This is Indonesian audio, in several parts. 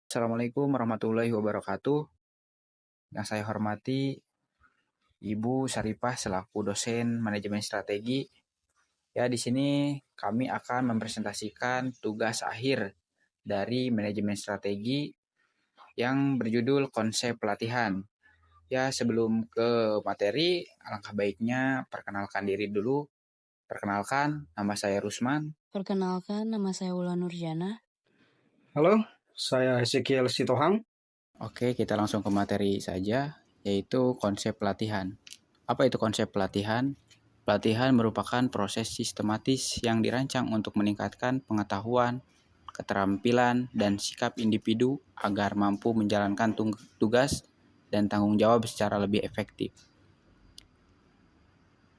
Assalamualaikum warahmatullahi wabarakatuh. Yang saya hormati Ibu Syarifah selaku dosen manajemen strategi. Ya, di sini kami akan mempresentasikan tugas akhir dari manajemen strategi yang berjudul konsep pelatihan. Ya, sebelum ke materi, alangkah baiknya perkenalkan diri dulu. Perkenalkan, nama saya Rusman. Perkenalkan, nama saya Wulan Nurjana. Halo, saya Ezekiel Sitohang. Oke, kita langsung ke materi saja, yaitu konsep pelatihan. Apa itu konsep pelatihan? Pelatihan merupakan proses sistematis yang dirancang untuk meningkatkan pengetahuan, keterampilan, dan sikap individu agar mampu menjalankan tugas dan tanggung jawab secara lebih efektif.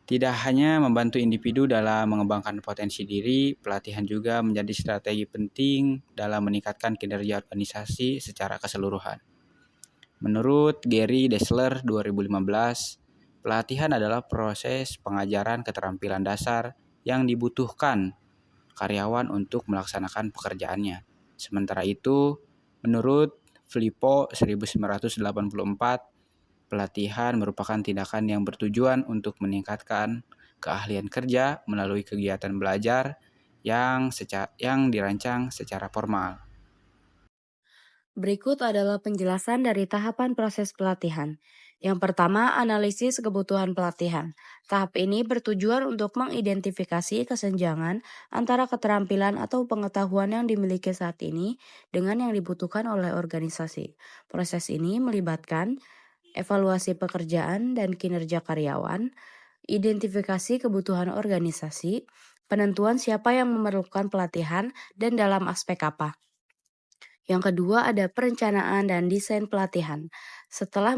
Tidak hanya membantu individu dalam mengembangkan potensi diri, pelatihan juga menjadi strategi penting dalam meningkatkan kinerja organisasi secara keseluruhan. Menurut Gary Dessler 2015, pelatihan adalah proses pengajaran keterampilan dasar yang dibutuhkan karyawan untuk melaksanakan pekerjaannya. Sementara itu, menurut Filippo 1984, pelatihan merupakan tindakan yang bertujuan untuk meningkatkan keahlian kerja melalui kegiatan belajar yang dirancang secara formal. Berikut adalah penjelasan dari tahapan proses pelatihan. Yang pertama, analisis kebutuhan pelatihan. Tahap ini bertujuan untuk mengidentifikasi kesenjangan antara keterampilan atau pengetahuan yang dimiliki saat ini dengan yang dibutuhkan oleh organisasi. Proses ini melibatkan evaluasi pekerjaan dan kinerja karyawan, identifikasi kebutuhan organisasi, penentuan siapa yang memerlukan pelatihan dan dalam aspek apa. Yang kedua ada perencanaan dan desain pelatihan. Setelah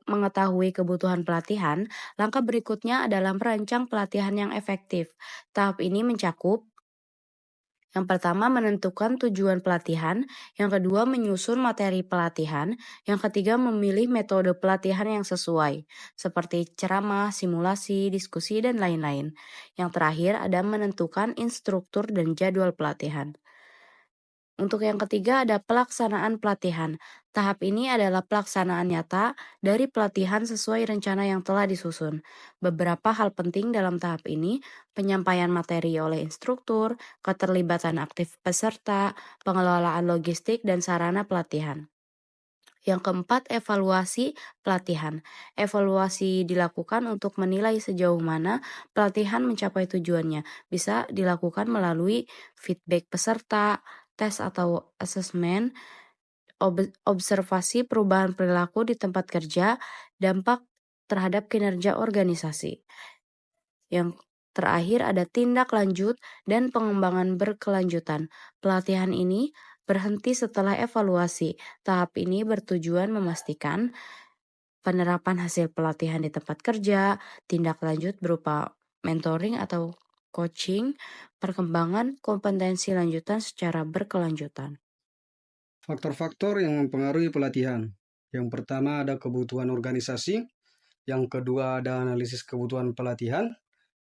mengetahui kebutuhan pelatihan, langkah berikutnya adalah merancang pelatihan yang efektif. Tahap ini mencakup yang pertama menentukan tujuan pelatihan, yang kedua menyusun materi pelatihan, yang ketiga memilih metode pelatihan yang sesuai, seperti ceramah, simulasi, diskusi, dan lain-lain. Yang terakhir ada menentukan instruktur dan jadwal pelatihan. Untuk yang ketiga ada pelaksanaan pelatihan. Tahap ini adalah pelaksanaan nyata dari pelatihan sesuai rencana yang telah disusun. Beberapa hal penting dalam tahap ini, penyampaian materi oleh instruktur, keterlibatan aktif peserta, pengelolaan logistik dan sarana pelatihan. Yang keempat, evaluasi pelatihan. Evaluasi dilakukan untuk menilai sejauh mana pelatihan mencapai tujuannya. Bisa dilakukan melalui feedback peserta, tes atau asesmen, observasi perubahan perilaku di tempat kerja, dampak terhadap kinerja organisasi. Yang terakhir ada tindak lanjut dan pengembangan berkelanjutan. Pelatihan ini berhenti setelah evaluasi. Tahap ini bertujuan memastikan penerapan hasil pelatihan di tempat kerja, tindak lanjut berupa mentoring atau coaching, perkembangan kompetensi lanjutan secara berkelanjutan. Faktor-faktor yang mempengaruhi pelatihan. Yang pertama ada kebutuhan organisasi, yang kedua ada analisis kebutuhan pelatihan,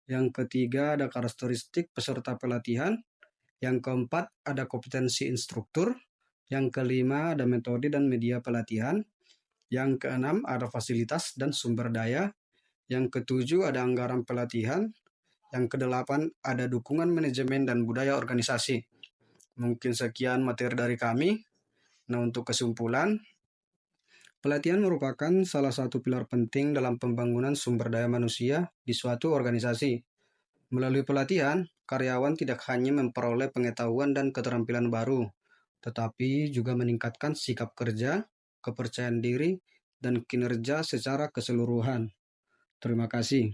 yang ketiga ada karakteristik peserta pelatihan, yang keempat ada kompetensi instruktur, yang kelima ada metode dan media pelatihan, yang keenam ada fasilitas dan sumber daya, yang ketujuh ada anggaran pelatihan, yang kedelapan ada dukungan manajemen dan budaya organisasi. Mungkin sekian materi dari kami. Nah, untuk kesimpulan, pelatihan merupakan salah satu pilar penting dalam pembangunan sumber daya manusia di suatu organisasi. Melalui pelatihan, karyawan tidak hanya memperoleh pengetahuan dan keterampilan baru, tetapi juga meningkatkan sikap kerja, kepercayaan diri, dan kinerja secara keseluruhan. Terima kasih.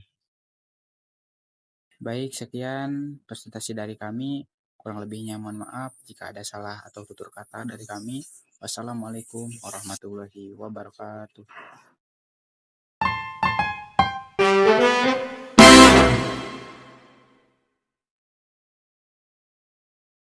Baik, sekian presentasi dari kami. Kurang lebihnya mohon maaf jika ada salah atau tutur kata dari kami. Wassalamualaikum warahmatullahi wabarakatuh.